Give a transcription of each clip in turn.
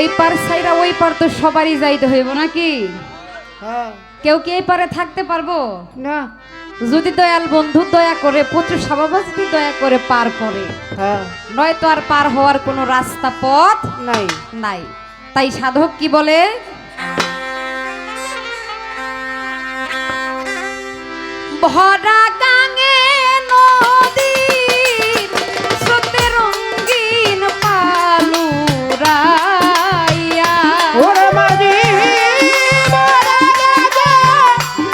এই পার সাইরা ওই পার তো সবারই যাইতে হইব নাকি? হ্যাঁ। কেউ কি এই পারে থাকতে পারবো না। যদি দয়াল বন্ধু দয়া করে প্রচুর স্বভাব যদি দয়া করে পার করে, হ্যাঁ। নয়তো আর পার হওয়ার কোনো রাস্তা পথ নাই। নাই। তাই সাধক কি বলে, ভরা গাঙে নদীর স্রোতে রঙিন পালুরাইয়া, ওরে মাঝি ভরা গাঙে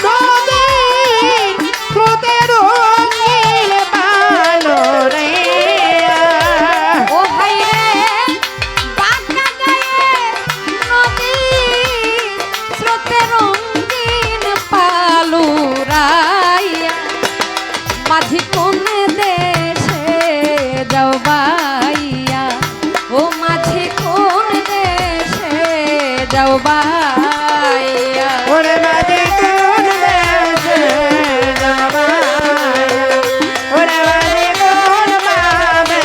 নদীর স্রোতে রঙিন পালুরাইয়া। ও ভাই রে বাঁকা গায়ে নদীর স্রোতে রঙিন পালুরাইয়া, মাঝি কোন দেশে যাও বাইয়া, ও মাঝি কোন দেশে যাও বাইয়া। ওরে মাঝি কোন দেশে যাবাইয়া, ওরে মাঝি কোন পাবে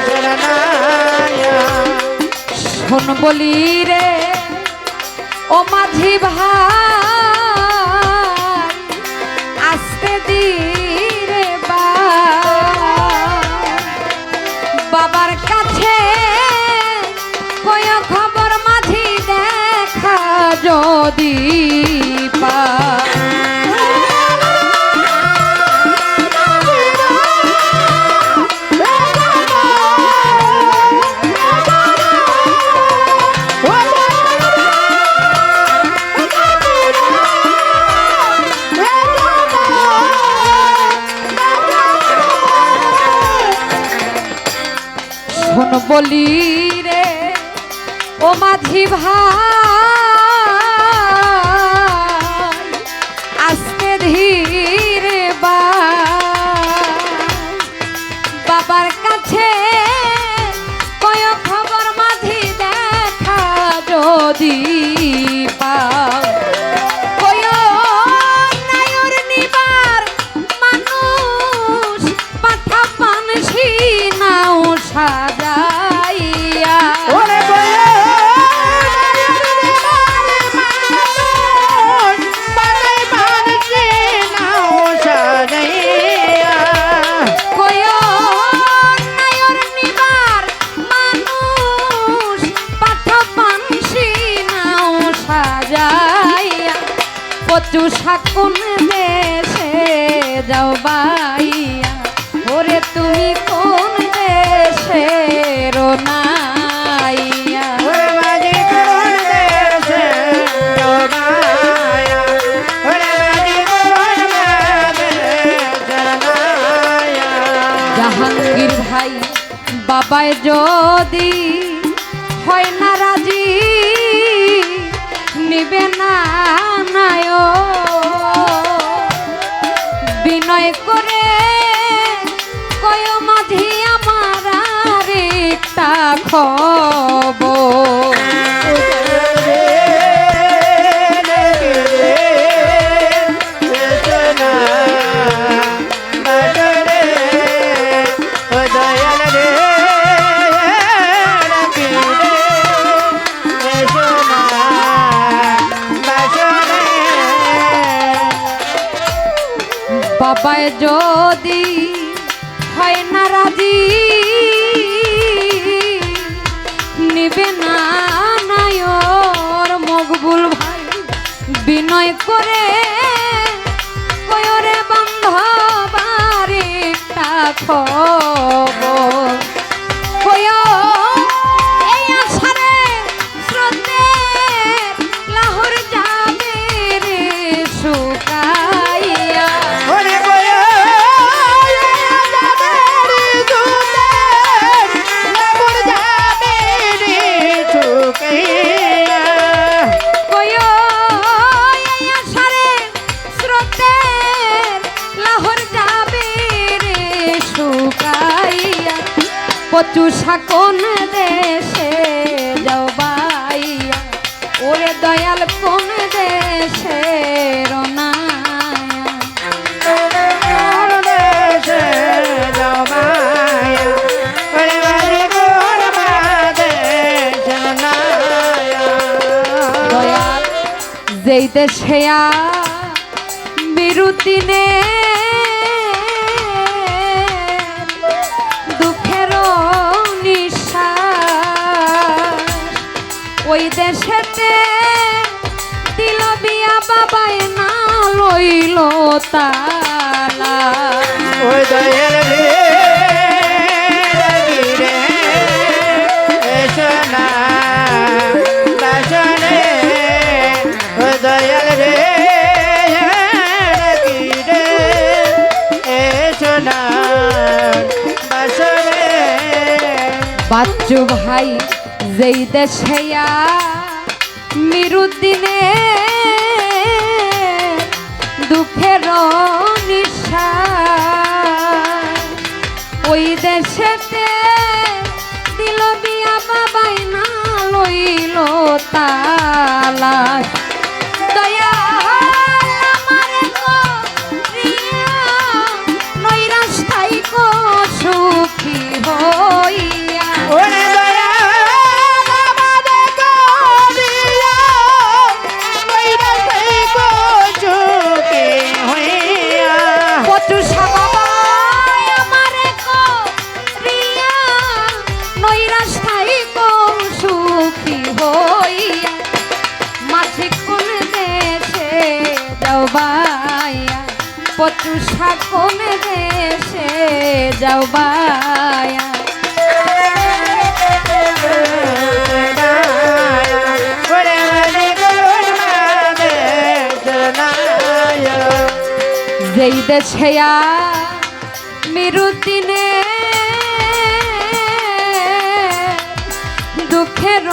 শরণাইয়া। শোন বলি রে ও মাঝি ভাই, আসতে দিরে বাবার কাছে কয় খবর মাঝি দেখা যদি পা। শোন বলি রে ও মাঝি ভাই, আস্তে ধীরে বাবার কাছে কয় খবর মাঝি দেখা যদি পাও, কয় নায়র নিবার মানুষ পাঠা পানসি নাও সাজাইয়া। ওরে বলে পাতাই বানছে নাও সাজাইয়া। কয় নায়র নিবার মানুষ পাঠা পানসি নাও সাজাইয়া, কচু শাকুন দেশে যাও বাইয়া, ওরে তুমি কোন দেশে রোনাইয়া। ওরে মাঝি কোন দেশে যাবাইয়া, ওরে মাঝি কোন পাবে শরণাইয়া। জাহাঙ্গীর ভাই বাবায় যদি হয় না রাজি, নিবে না নায় বিনয় করে কয় মাঝি আমার আর একটা খবর। বাবায় যদি হয় না রাজি, নিবে না নায়র মকবুল ভাই বিনয় করে কয়রে বান্ধবার একটা খবর। কয় এই আষাঢ়ে স্রোতের লাহোর যাবে রে শুকাইয়া, ওরে বলে লাবুর যাবে রে শুকাইয়া। কয় এই আষাঢ়ে স্রোতের লাহোর যাবে রে শুকাইয়া, কচু শাকন দেশে যাও বাইয়া, ওরে দয়াল কোন দেশে রোনায়া। কোন দেশে যাবাইয়া, ওরে মাঝি কোন পাবে শরণাইয়া। যেই দেশে বিরুদিনে দুঃখের নিঃশ্বাস ওই দেশেতে দিল বিয়া বাবাই না লইল তালা ওই দয়াল রে রে সোনা বাসনে ওই দয়াল রে সোনা বাসনে বাচ্চু ভাই যেই দেশে মিরুদ্দিনে দুঃখের নিঃশ্বাস ওই দেশেতে দিল বিয়া বাবাই না লইল তালা দয়া আমারে করিয়া নৈরাস্তাই কো সুখী হইয়া ওরে দয়াল আমারে করিয়া নৈরাস্তাই কো সুখী হইয়া পচু সাবাবাই আমারে করিয়া নৈরাস্তাই কো সুখী হইয়া মাঝে কোন দেশে যাও বাইয়া পচু কোন দেশে যাও বাইয়া ওরে মাঝে কোন মাঝে জনায় যেই দেশে মিরুদ্দিনে দুঃখের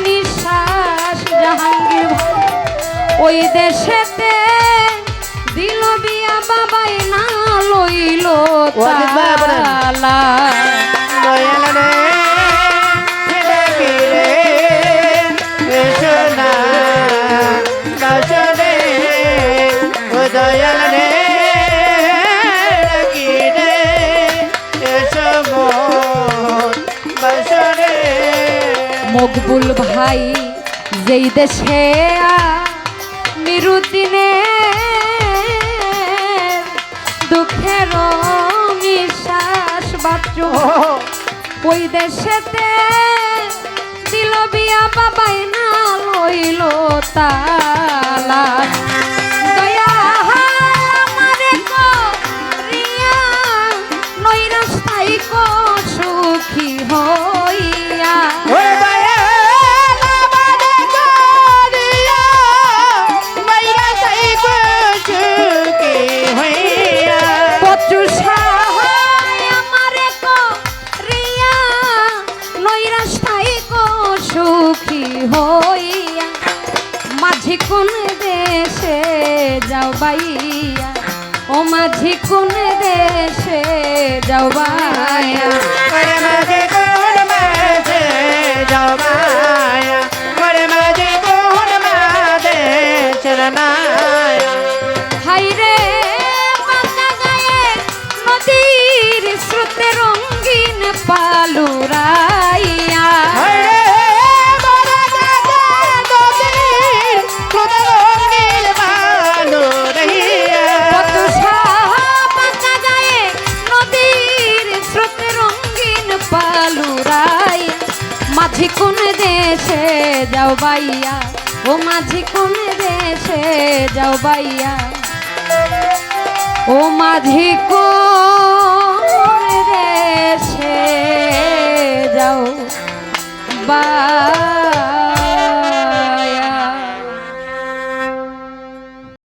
নিঃশ্বাস জাহাঙ্গীর ভাই ওই দেশেতে দিল বিয়া বাবাই না লইল তালা দয়াল রে ডাকি রে সোনা বাসনে ও দয়াল রে ডাকি রে সমন বাসনে মকবুল ভাই যেই দেশে মিরুদ্দিনে দুঃখের নিঃশ্বাস বাচ্চু ওই দেশেতে দিল বিয়া বাবাই না লইল তালা দয়া আমারে করিয়া নৈরাস্তাই কো সুখী হইয়া ওরে দয়াল আমারে করিয়া নৈরাস্তাই কো সুখী হইয়া পচু সাহায় আমারে করিয়া নৈরাস্তাই কো সুখী হইয়া মাঝি কোন দেশে যাও বাইয়া ও মাঝি কোন দেশে যাও বাইয়া ওরে মাঝে কোন মাঝে জমায়া ওরে মাঝে কোন মাঝে চরনায়া হাইরে বাঁকা গায়ে নদীর স্রোতে রঙিন পালুরাইয়া হরে বড় দাদা দদির কুদরঙ্গিল ভালো রহিয়া কত বাঁকা গায়ে নদীর স্রোতে রঙিন পালুরাইয়া মাঝি কোন দেশে যাও বাইয়া ও মাঝি কোন দেশে যাও বাইয়া ও মাঝি কোন